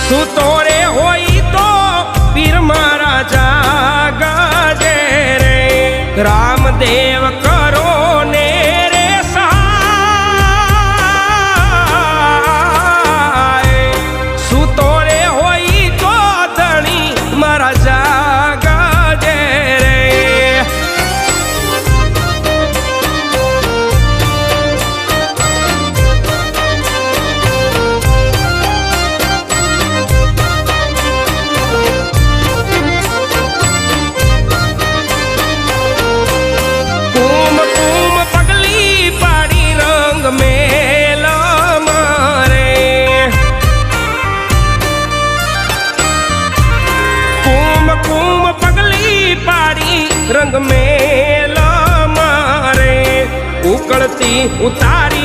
સૂતો રે હોય તો પીર મારા જાગજે રે રામદેવ કરો ને રે સહાય સૂતો રે હોય તો ધણી મારા જાગજે રે रंग मेला मारे उकड़ती उतारी